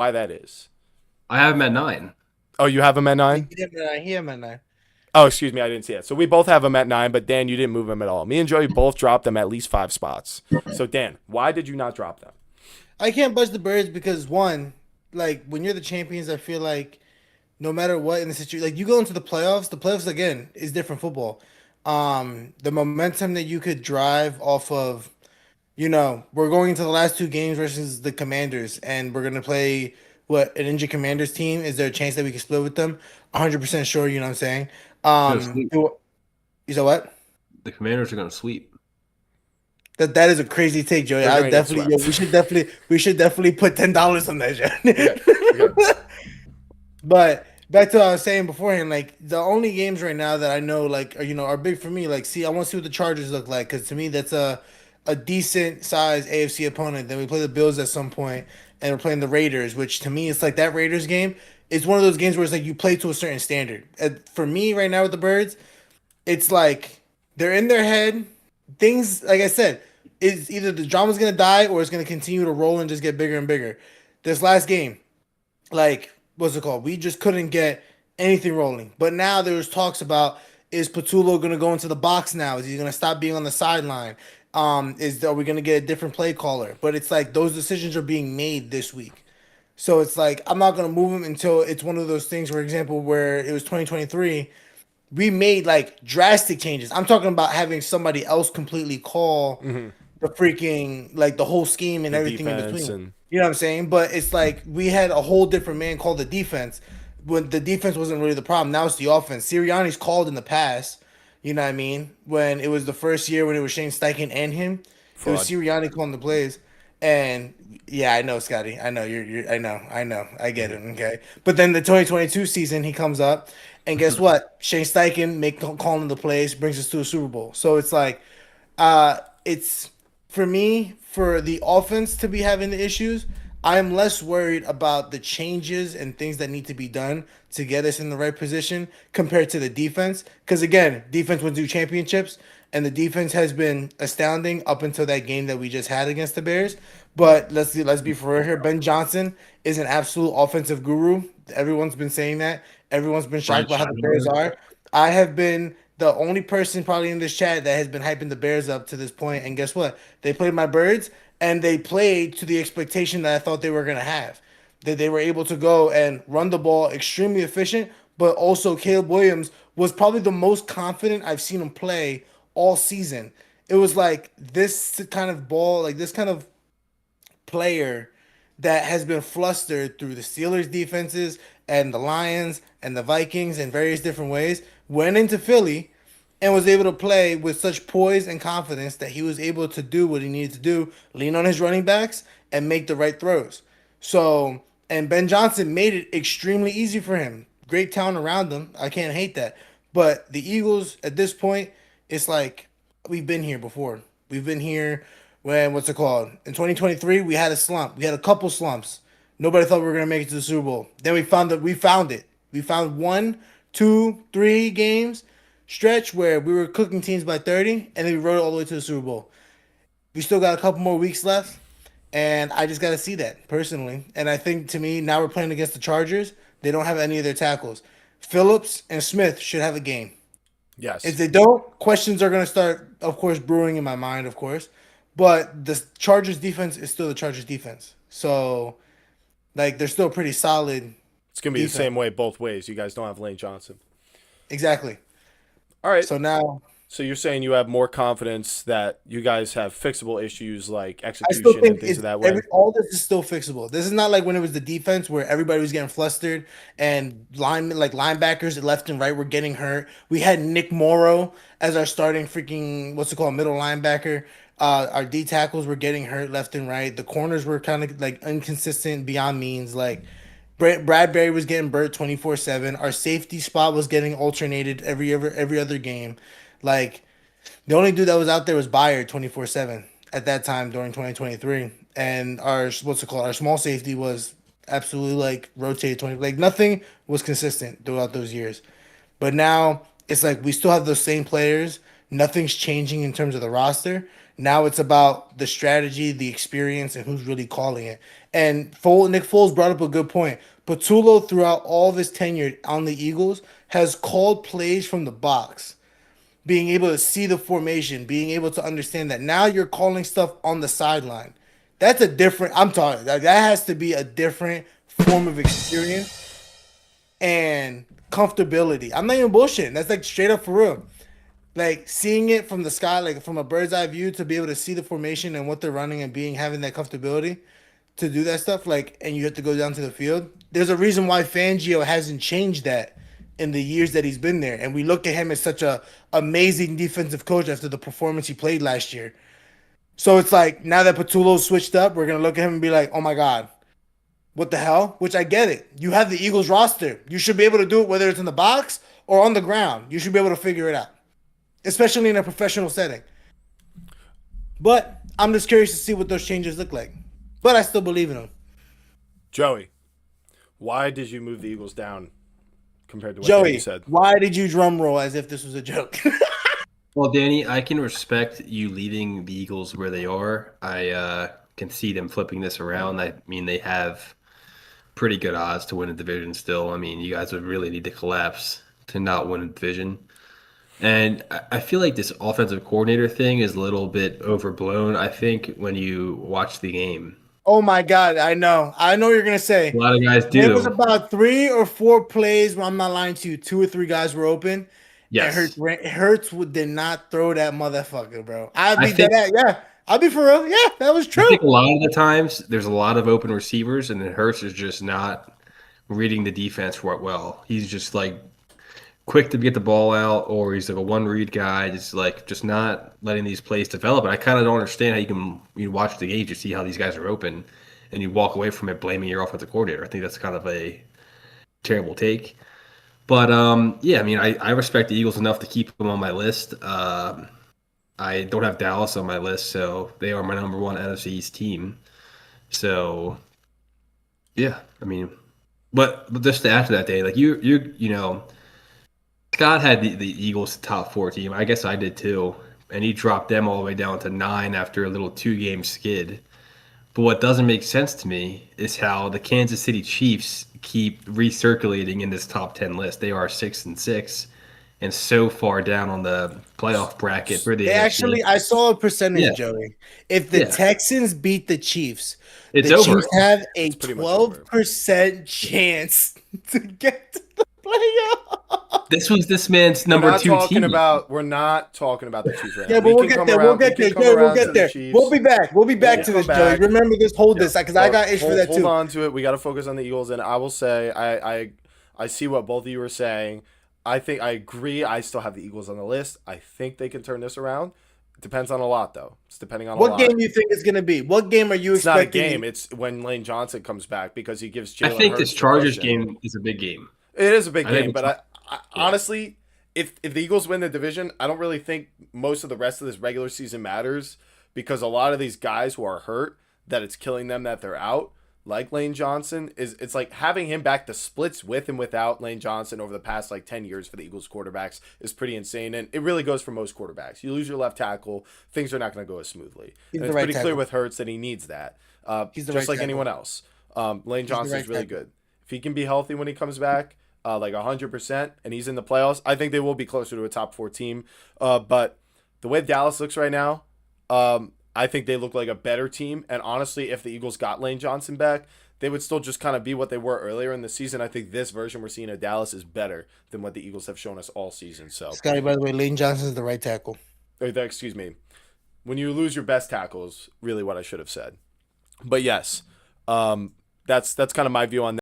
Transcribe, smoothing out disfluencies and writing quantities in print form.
why that is. I have him at 9. Oh, you have him at He 9? him and I, he him and I. Oh, excuse me, I didn't see it. So we both have him at 9, but Dan, you didn't move him at all. Me and Joey both dropped them at least 5 spots. So Dan, why did you not drop them? I can't budge the Birds because one, like when you're the champions, I feel like no matter what in the situation, like you go into the playoffs again is different football. The momentum that you could drive off of, we're going into the last two games versus the Commanders, and we're gonna play what an injured Commanders team. Is there a chance that we can split with them? 100% sure. You know what I'm saying? Gonna sweep. You said what? The Commanders are gonna sweep. That is a crazy take, Joey. They're I gonna get definitely, swept. we should definitely put $10 on that, Okay. Okay. Joe. But back to what I was saying beforehand, like the only games right now that I know like are big for me. Like, see, I want to see what the Chargers look like because to me that's a decent size AFC opponent. Then we play the Bills at some point, and we're playing the Raiders, which to me it's like that Raiders game is one of those games where it's like you play to a certain standard. And for me right now with the Birds, it's like they're in their head. Things like I said, is either the drama's gonna die or it's gonna continue to roll and just get bigger and bigger. This last game, like what's it called? We just couldn't get anything rolling. But now there's talks about is Patullo gonna go into the box now? Is he gonna stop being on the sideline? Are we gonna get a different play caller? But it's like those decisions are being made this week. So it's like I'm not gonna move him until it's one of those things, for example, where it was 2023, we made like drastic changes. I'm talking about having somebody else completely call Mm-hmm. the freaking like the whole scheme and The everything in defense between. and You know what I'm saying? But it's like we had a whole different man call the defense when the defense wasn't really the problem. Now it's the offense. Sirianni's called in the past. You know what I mean? When it was the first year when it was Shane Steichen and him, it was fraud. Sirianni calling the plays. And yeah, I know, Scotty. I know I know. I get it. Okay. But then the 2022 season, he comes up, and guess what? Shane Steichen calling the plays brings us to a Super Bowl. So it's like, it's for me for the offense to be having the issues. I'm less worried about the changes and things that need to be done to get us in the right position compared to the defense. Because again, defense wins you championships, and the defense has been astounding up until that game that we just had against the Bears. But let's be for real here. Ben Johnson is an absolute offensive guru. Everyone's been saying that. Everyone's been shocked Brian by how the Bears Schottenheimer. are. I have been the only person probably in this chat that has been hyping the Bears up to this point. And guess what? They played my Birds, and they played to the expectation that I thought they were going to have. That they were able to go and run the ball extremely efficient, but also Caleb Williams was probably the most confident I've seen him play all season. It was like this kind of ball, like this kind of player that has been flustered through the Steelers defenses and the Lions and the Vikings in various different ways, went into Philly and was able to play with such poise and confidence that he was able to do what he needed to do, lean on his running backs and make the right throws. So, and Ben Johnson made it extremely easy for him. Great talent around him. I can't hate that. But the Eagles at this point, it's like we've been here before. We've been here when what's it called? In 2023, we had a slump. We had a couple slumps. Nobody thought we were gonna make it to the Super Bowl. Then we found that we found it. We found one, two, 3 games stretch where we were cooking teams by 30, and then we rode it all the way to the Super Bowl. We still got a couple more weeks left, and I just got to see that personally. And I think to me, now we're playing against the Chargers. They don't have any of their tackles. Phillips and Smith should have a game. If Yes. they don't, questions are going to start, of course, brewing in my mind, of course. But the Chargers defense is still the Chargers defense. So, like, they're still pretty solid It's gonna be the defense. same way both ways. You guys don't have Lane Johnson. Exactly. All right. So now So you're saying you have more confidence that you guys have fixable issues like I still execution and think things of it's that way. every all this is still fixable. This is not like when it was the defense where everybody was getting flustered and linebackers left and right were getting hurt. We had Nick Morrow as our starting freaking what's it called middle linebacker. Our D tackles were getting hurt left and right. The corners were kind of like inconsistent beyond means. Like Bradbury was getting burnt 24/7. Our safety spot was getting alternated every other game. Like the only dude that was out there was Bayer 24/7 at that time during 2023, and our what's it called? Our small safety was absolutely like rotated 20. Like nothing was consistent throughout those years. But now it's like we still have those same players. Nothing's changing in terms of the roster. Now it's about the strategy, the experience, and who's really calling it. And Nick Foles brought up a good point. Patullo, throughout all of his tenure on the Eagles, has called plays from the box, being able to see the formation, being able to understand that now you're calling stuff on the sideline. That's a different. I'm talking. That has to be a different form of experience and comfortability. I'm not even bullshitting. That's like straight up for real. Like seeing it from the sky, like from a bird's eye view, to be able to see the formation and what they're running and being having that comfortability to do that stuff. Like, and you have to go down to the field. There's a reason why Fangio hasn't changed that in the years that he's been there, and we look at him as such a amazing defensive coach after the performance he played last year. So it's like now that Patullo's switched up, we're gonna look at him and be like, "Oh my god, what the hell?" Which I get it. You have the Eagles roster. You should be able to do it whether it's in the box or on the ground. You should be able to figure it out, especially in a professional setting. But I'm just curious to see what those changes look like. But I still believe in them. Joey, why did you move the Eagles down compared to what Danny Joey, said? why did you drum roll as if this was a joke? Well, Danny, I can respect you leaving the Eagles where they are. I can see them flipping this around. I mean, they have pretty good odds to win a division still. I mean, you guys would really need to collapse to not win a division. And I feel like this offensive coordinator thing is a little bit overblown, I think, when you watch the game. Oh my God, I know. I know what you're gonna say. A lot of guys There was do. about 3 or 4 plays where I'm not lying to you. 2 or 3 guys were open. And Yes. Hurts did not throw that motherfucker, bro. I'd I be think dead at, yeah. I'll be for real. Yeah, that was I true. think a lot of the times there's a lot of open receivers, and then Hurts is just not reading the defense well. He's just like quick to get the ball out, or he's like a one read guy, just not letting these plays develop. And I kind of don't understand how you watch the game, you see how these guys are open, and you walk away from it blaming your offensive coordinator. I think that's kind of a terrible take. But yeah, I mean, I respect the Eagles enough to keep them on my list. I don't have Dallas on my list, so they are my number one NFC East team. So yeah, I mean, but just to add to that, day, like you know, Scott had the Eagles top four team. I guess I did too, and he dropped them all the way down to 9 after a little 2-game skid. But what doesn't make sense to me is how the Kansas City Chiefs keep recirculating in this top 10 list. They are 6-6 and so far down on the playoff bracket for the They AFC. actually, I saw a percentage, Yeah, Joey. If the yeah, Texans beat the Chiefs, it's the over. Chiefs have a pretty much over. 12% chance to get to the playoff. This was this man's We're number not 2 talking team. about. We're not talking about the Chiefs right now. Yeah, but we'll can get come there. around. We'll get we there. can come Joey, we'll around to get the there. Chiefs. We'll be back. We'll be back We'll to come this, Joey. back. Remember this. Hold this, because I got ish for that Hold too. on to it. We got to focus on the Eagles, and I will say I see what both of you are saying. I think I agree. I still have the Eagles on the list. I think they can turn this around. Depends on a lot, though. It's depending on a What lot. game do you think is going to be? What game are you It's not a expecting? game. It's when Lane Johnson comes back because he gives I Jalen think Hurts this the Chargers cushion. game is a big game. It is a big I think game, it's- but I yeah. honestly, if the Eagles win the division, I don't really think most of the rest of this regular season matters because a lot of these guys who are hurt, that it's killing them that they're out, like Lane Johnson, it's like having him back. The splits with and without Lane Johnson over the past like 10 years for the Eagles quarterbacks is pretty insane, and it really goes for most quarterbacks. You lose your left tackle, things are not going to go as smoothly. He's And the it's right pretty clear tackle. with Hurts that he needs that, He's the just right like tackle. anyone else. Lane Johnson's right really tackle. good. If he can be healthy when he comes back, like 100%, and he's in the playoffs, I think they will be closer to a top 4 team. But the way Dallas looks right now, I think they look like a better team. And honestly, if the Eagles got Lane Johnson back, they would still just kind of be what they were earlier in the season. I think this version we're seeing of Dallas is better than what the Eagles have shown us all season. So, Scotty, by the way, Lane Johnson is the right tackle. excuse me, when you lose your best tackles, really what I should have said. But yes, that's kind of my view on that.